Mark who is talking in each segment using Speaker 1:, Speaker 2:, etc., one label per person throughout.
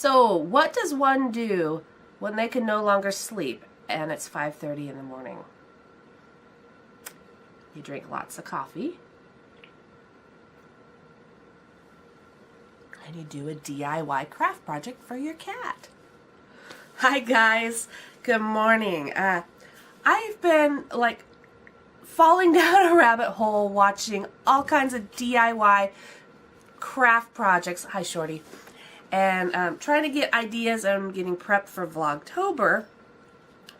Speaker 1: So what does one do when they can no longer sleep and it's 5:30 in the morning? You drink lots of coffee and you do a DIY craft project for your cat. Hi guys, good morning. I've been like falling down a rabbit hole watching all kinds of DIY craft projects. Hi Shorty. And trying to get ideas and getting prepped for Vlogtober.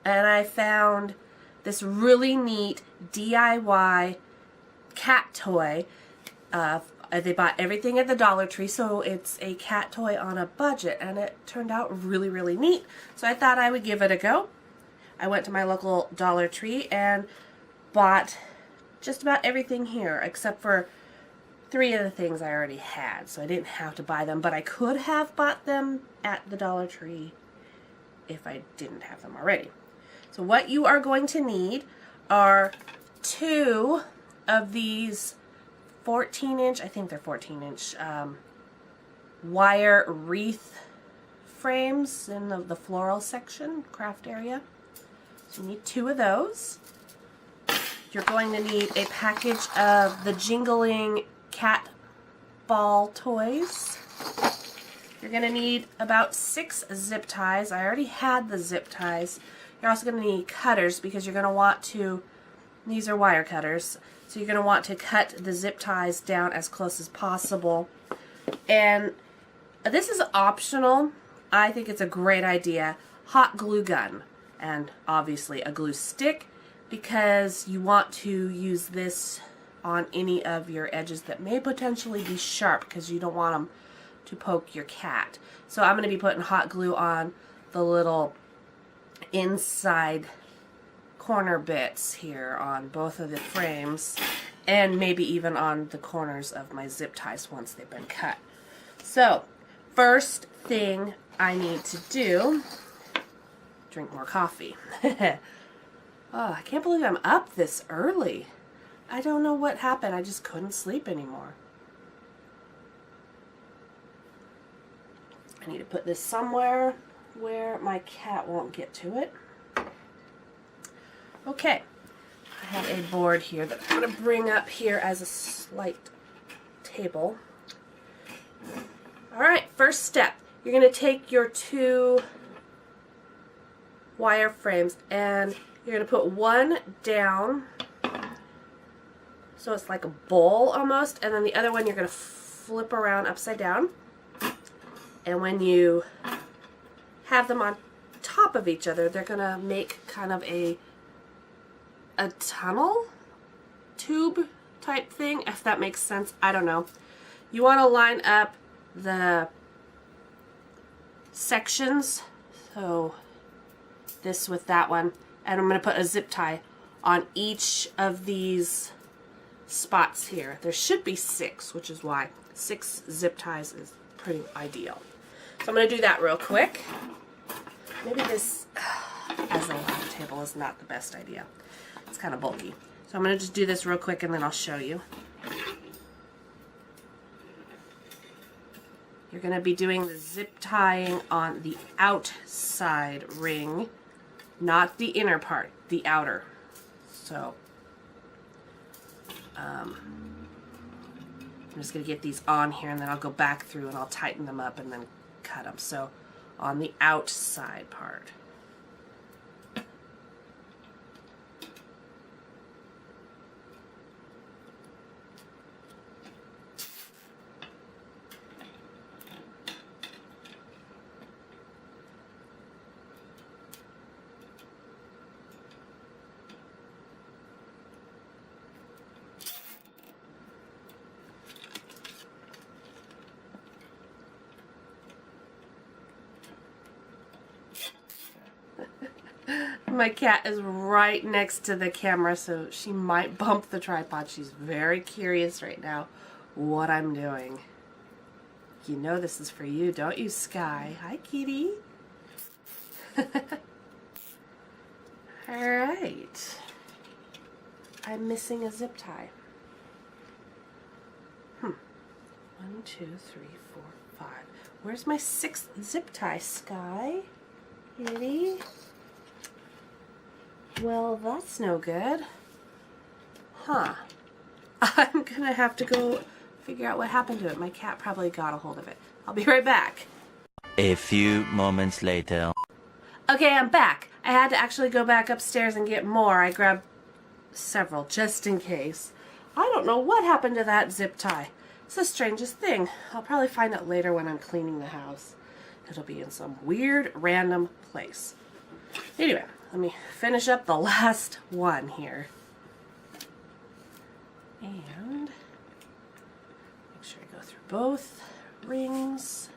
Speaker 1: And I found this really neat DIY cat toy. They bought everything at the Dollar Tree, so it's a cat toy on a budget, and it turned out really, really neat. So I thought I would give it a go. I went to my local Dollar Tree and bought just about everything here, except for 3 of the things I already had, so I didn't have to buy them, but I could have bought them at the Dollar Tree if I didn't have them already. So what you are going to need are 2 of these 14-inch, I think they're 14-inch, wire wreath frames in the floral section, craft area. So you need 2 of those. You're going to need a package of the jingling cat ball toys. You're going to need about 6 zip ties. I already had the zip ties. You're also going to need cutters because you're going to want to, these are wire cutters, so you're going to want to cut the zip ties down as close as possible. And this is optional. I think it's a great idea. Hot glue gun and obviously a glue stick because you want to use this on any of your edges that may potentially be sharp because you don't want them to poke your cat. So I'm going to be putting hot glue on the little inside corner bits here on both of the frames and maybe even on the corners of my zip ties once they've been cut. So first thing I need to do, drink more coffee. Oh, I can't believe I'm up this early. I don't know what happened. I just couldn't sleep anymore. I need to put this somewhere where my cat won't get to it. Okay, I have a board here that I'm going to bring up here as a slight table. Alright, first step. You're going to take your 2 wire frames and you're going to put one down so it's like a bowl almost, and then the other one you're going to flip around upside down. And when you have them on top of each other, they're going to make kind of a tunnel tube type thing, if that makes sense. I don't know. You want to line up the sections, so this with that one, and I'm going to put a zip tie on each of these spots here. There should be 6, which is why 6 zip ties is pretty ideal. So I'm going to do that real quick. Maybe this as a lap table is not the best idea. It's kind of bulky. So I'm going to just do this real quick and then I'll show you. You're going to be doing the zip tying on the outside ring, not the inner part, the outer. So I'm just going to get these on here and then I'll go back through and I'll tighten them up and then cut them. So on the outside part. My cat is right next to the camera, so she might bump the tripod. She's very curious right now what I'm doing. You know this is for you, don't you, Sky? Hi, kitty. Alright. I'm missing a zip tie. 1, 2, 3, 4, 5. Where's my 6th zip tie, Sky? Kitty? Well, that's no good. Huh. I'm gonna have to go figure out what happened to it. My cat probably got a hold of it. I'll be right back.
Speaker 2: A few moments later.
Speaker 1: Okay, I'm back. I had to actually go back upstairs and get more. I grabbed several just in case. I don't know what happened to that zip tie. It's the strangest thing. I'll probably find out later when I'm cleaning the house. It'll be in some weird random place. Anyway, let me finish up the last one here. And make sure I go through both rings.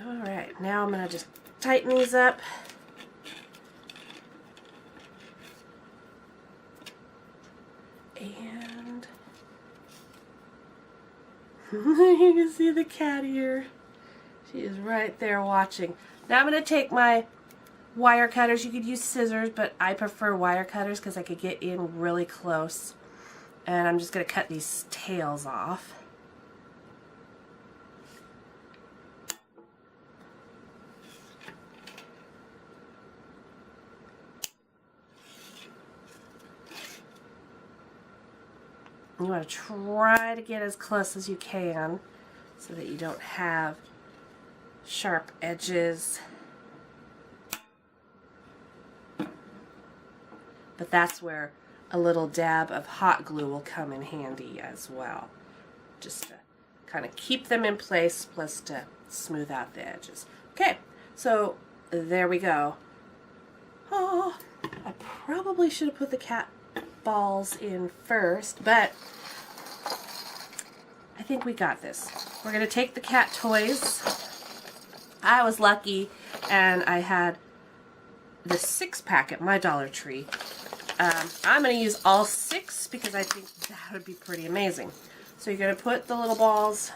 Speaker 1: Alright, now I'm going to just tighten these up. And you can see the cat here. She is right there watching. Now I'm going to take my wire cutters. You could use scissors, but I prefer wire cutters because I could get in really close. And I'm just going to cut these tails off. You want to try to get as close as you can so that you don't have sharp edges. But that's where a little dab of hot glue will come in handy as well. Just to kind of keep them in place, plus to smooth out the edges. Okay, so there we go. Oh, I probably should have put the cat balls in first, but I think we got this. We're going to take the cat toys. I was lucky and I had the 6-pack at my Dollar Tree. I'm going to use all 6 because I think that would be pretty amazing. So you're going to put the little balls.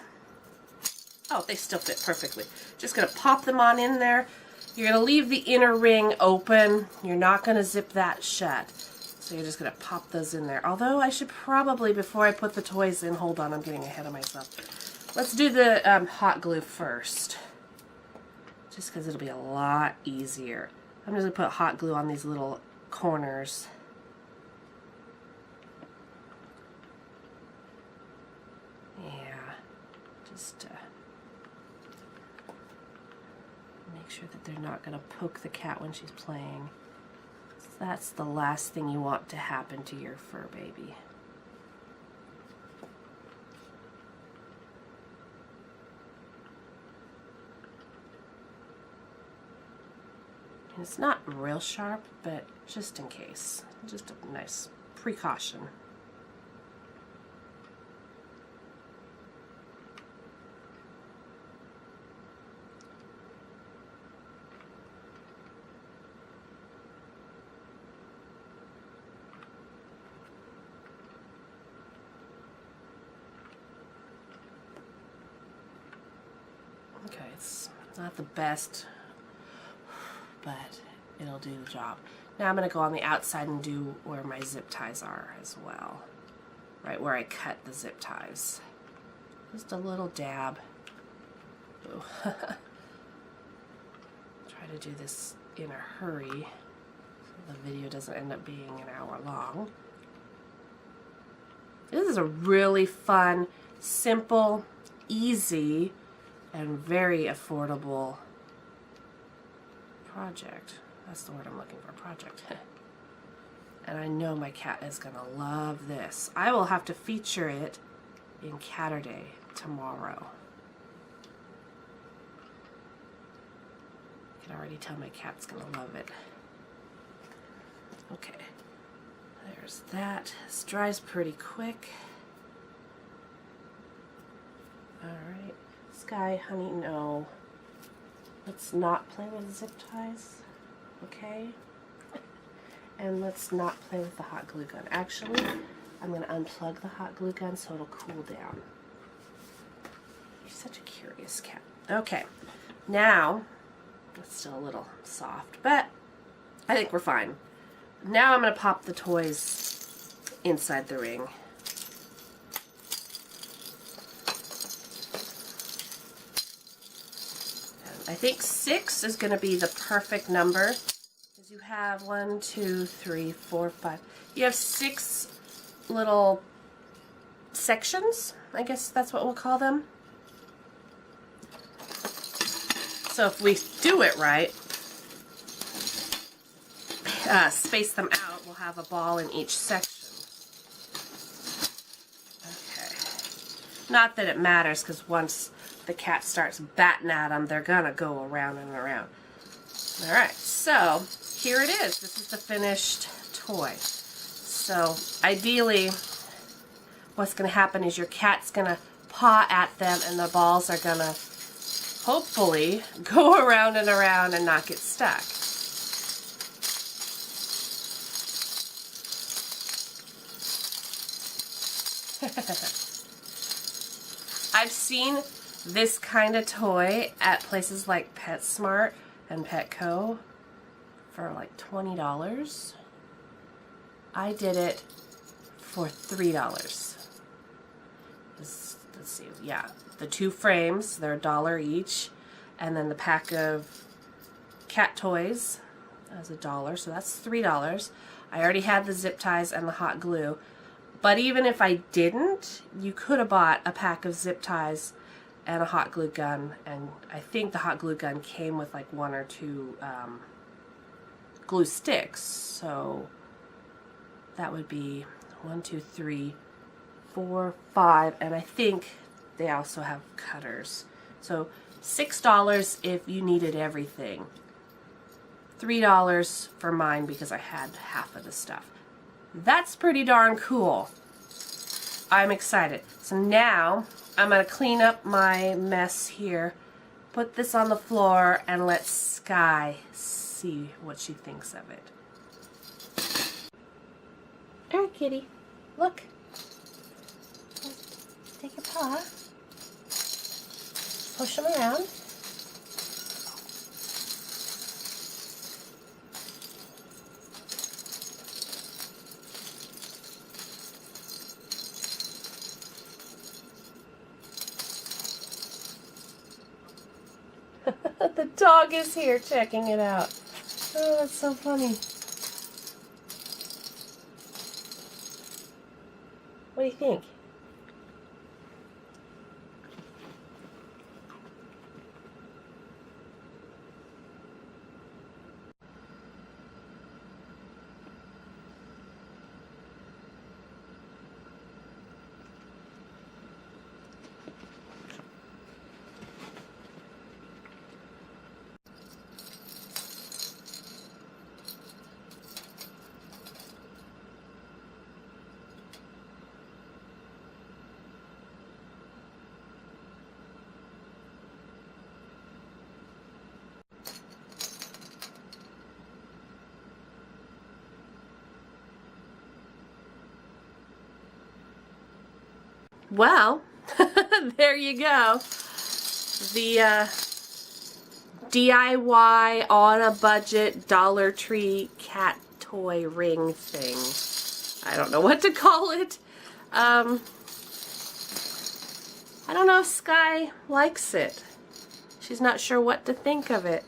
Speaker 1: Oh, they still fit perfectly. Just going to pop them on in there. You're going to leave the inner ring open. You're not going to zip that shut. So you're just going to pop those in there. Although I should probably, before I put the toys in, hold on, I'm getting ahead of myself. Let's do the hot glue first. Just because it'll be a lot easier. I'm just going to put hot glue on these little corners. Yeah, just make sure that they're not going to poke the cat when she's playing. That's the last thing you want to happen to your fur baby. And it's not real sharp, but just in case. Just a nice precaution. Okay, it's not the best, but it'll do the job. Now I'm going to go on the outside and do where my zip ties are as well. Right where I cut the zip ties. Just a little dab. Try to do this in a hurry so the video doesn't end up being an hour long. This is a really fun, simple, easy, and very affordable project. That's the word I'm looking for, project. And I know my cat is going to love this. I will have to feature it in Catterday tomorrow. I can already tell my cat's going to love it. Okay, there's that. This dries pretty quick. Alright. Sky, honey, no. Let's not play with zip ties, okay? And let's not play with the hot glue gun. Actually, I'm going to unplug the hot glue gun so it'll cool down. You're such a curious cat. Okay, now, it's still a little soft, but I think we're fine. Now I'm going to pop the toys inside the ring. I think 6 is going to be the perfect number, because you have 1, 2, 3, 4, 5. You have 6 little sections, I guess that's what we'll call them. So if we do it right, space them out, we'll have a ball in each section. Okay. Not that it matters, because once the cat starts batting at them, they're gonna go around and around. Alright, so here it is. This is the finished toy. So ideally, what's gonna happen is your cat's gonna paw at them and the balls are gonna hopefully go around and around and not get stuck. I've seen this kind of toy at places like PetSmart and Petco for like $20. I did it for $3. Let's see, yeah, the 2 frames, they're $1 each, and then the pack of cat toys is $1, so that's $3. I already had the zip ties and the hot glue, but even if I didn't, you could have bought a pack of zip ties and a hot glue gun, and I think the hot glue gun came with like 1 or 2 glue sticks, so that would be 1, 2, 3, 4, 5, and I think they also have cutters. So $6 if you needed everything. $3 for mine because I had half of the stuff. That's pretty darn cool. I'm excited. So now I'm going to clean up my mess here, put this on the floor, and let Sky see what she thinks of it. All right, kitty. Look. Take your paw. Push them around. The dog is here checking it out. Oh, that's so funny. What do you think? Well, there you go. The DIY on a budget Dollar Tree cat toy ring thing. I don't know what to call it. I don't know if Sky likes it. She's not sure what to think of it.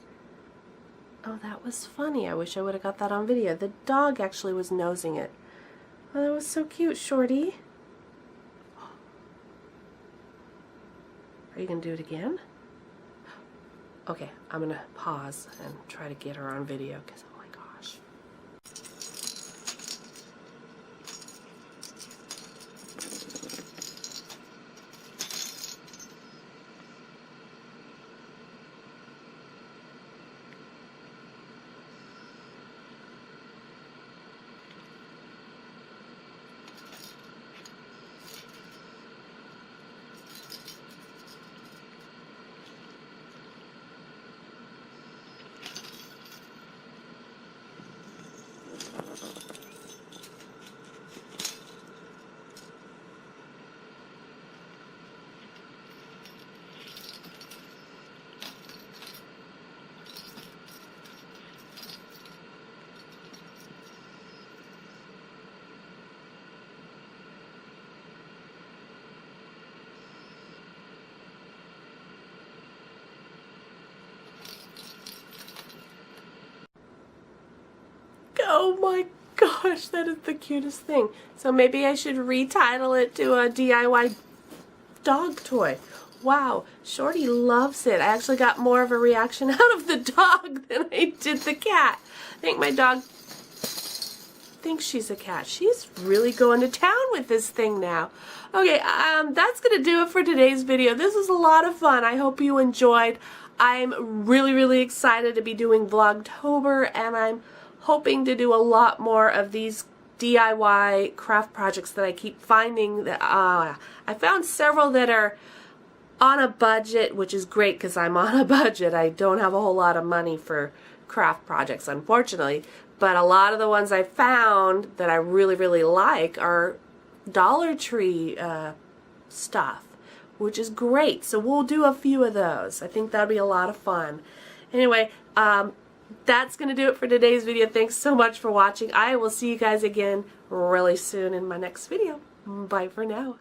Speaker 1: Oh, that was funny. I wish I would have got that on video. The dog actually was nosing it. Oh, that was so cute, Shorty. Are you going to do it again? Okay, I'm going to pause and try to get her on video because, oh my gosh. Oh my gosh, that is the cutest thing. So maybe I should retitle it to a DIY dog toy. Wow, Shorty loves it. I actually got more of a reaction out of the dog than I did the cat. I think my dog thinks she's a cat. She's really going to town with this thing now. Okay, that's going to do it for today's video. This was a lot of fun. I hope you enjoyed. I'm really excited to be doing Vlogtober, and I'm hoping to do a lot more of these DIY craft projects that I keep finding. That I found several that are on a budget, which is great because I'm on a budget. I don't have a whole lot of money for craft projects, unfortunately, but a lot of the ones I found that I really like are Dollar Tree stuff, which is great. So we'll do a few of those. I think that'll be a lot of fun. Anyway, that's going to do it for today's video. Thanks so much for watching. I will see you guys again really soon in my next video. Bye for now.